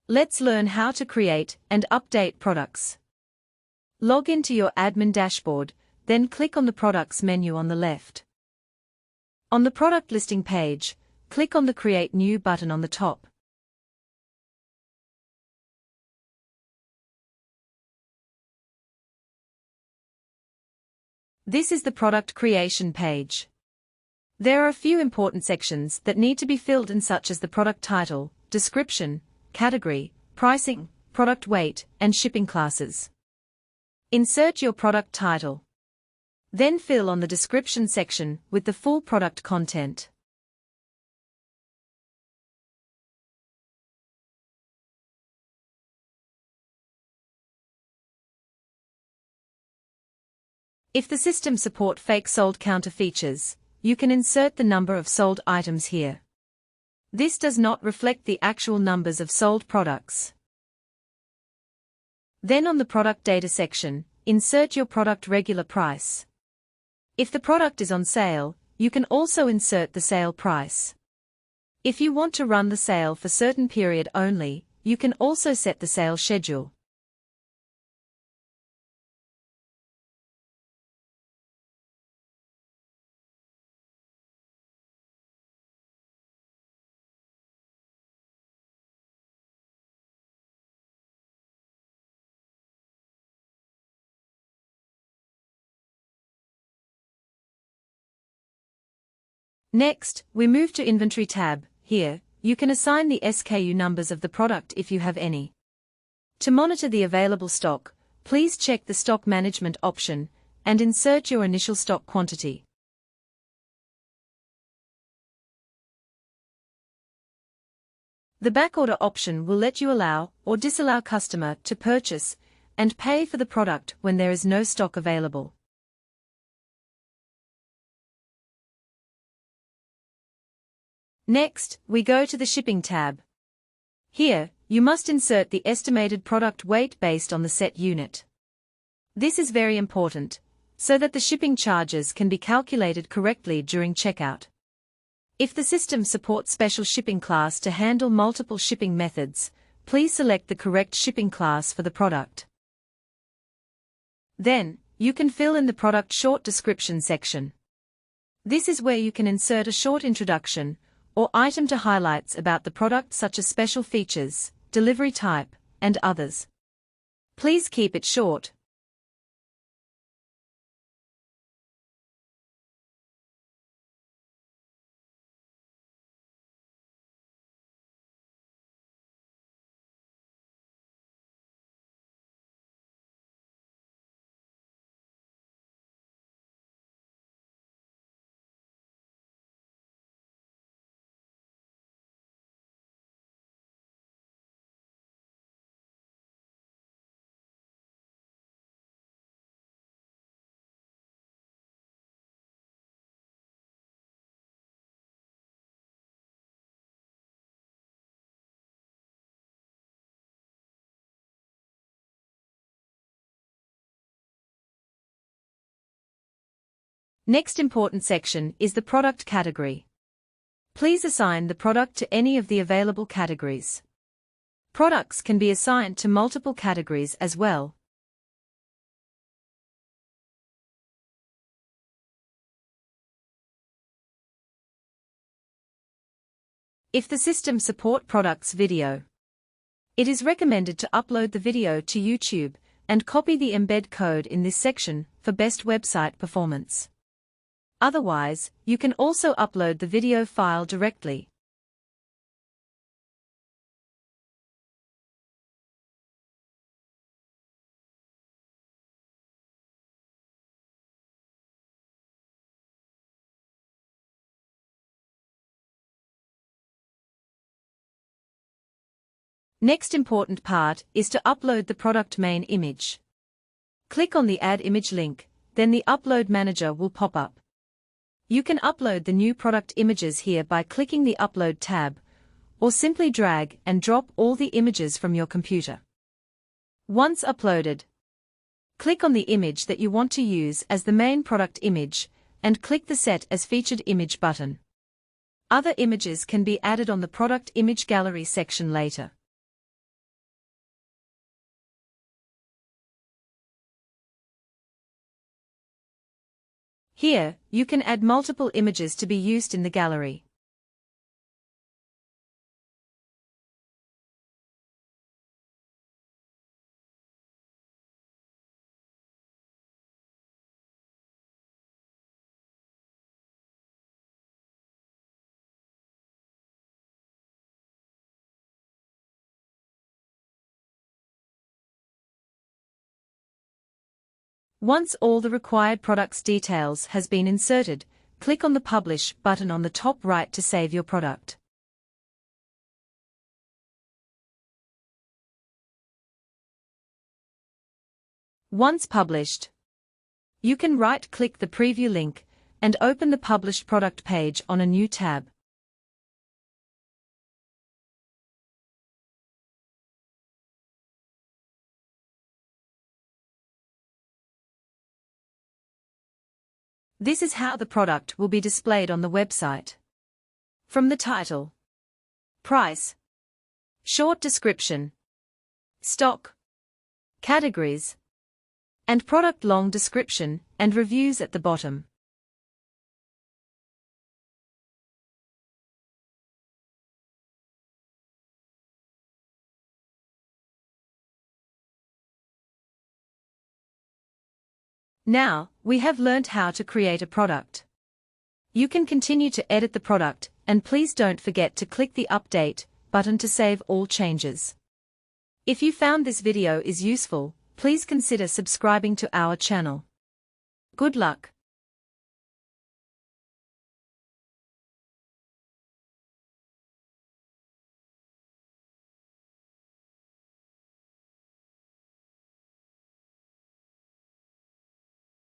Let's learn how to create and update products. Log into your admin dashboard, then click on the Products menu on the left. On the product listing page, click on the Create New button on the top. This is the product creation page. There are a few important sections that need to be filled in, such as the product title, description, category, pricing, product weight, and shipping classes. Insert your product title. Then fill on the description section with the full product content. If the system supports fake sold counter features, you can insert the number of sold items here. This does not reflect the actual numbers of sold products. Then on the product data section, insert your product regular price. If the product is on sale, you can also insert the sale price. If you want to run the sale for certain period only, you can also set the sale schedule. Next, we move to Inventory tab. Here, you can assign the SKU numbers of the product if you have any. To monitor the available stock, please check the Stock Management option and insert your initial stock quantity. The backorder option will let you allow or disallow customer to purchase and pay for the product when there is no stock available. Next, we go to the Shipping tab. Here, you must insert the estimated product weight based on the set unit. This is very important, so that the shipping charges can be calculated correctly during checkout. If the system supports special shipping class to handle multiple shipping methods, please select the correct shipping class for the product. Then, you can fill in the product short description section. This is where you can insert a short introduction or item to highlights about the product, such as special features, delivery type, and others. Please keep it short. Next important section is the product category. Please assign the product to any of the available categories. Products can be assigned to multiple categories as well. If the system supports products video, it is recommended to upload the video to YouTube and copy the embed code in this section for best website performance. Otherwise, you can also upload the video file directly. Next important part is to upload the product main image. Click on the Add Image link, then the Upload Manager will pop up. You can upload the new product images here by clicking the Upload tab, or simply drag and drop all the images from your computer. Once uploaded, click on the image that you want to use as the main product image, and click the Set as Featured Image button. Other images can be added on the Product Image Gallery section later. Here, you can add multiple images to be used in the gallery. Once all the required product's details has been inserted, click on the Publish button on the top right to save your product. Once published, you can right-click the preview link and open the published product page on a new tab. This is how the product will be displayed on the website. From the title, price, short description, stock, categories, and product long description and reviews at the bottom. Now, we have learned how to create a product. You can continue to edit the product, and please don't forget to click the Update button to save all changes. If you found this video is useful, please consider subscribing to our channel. Good luck!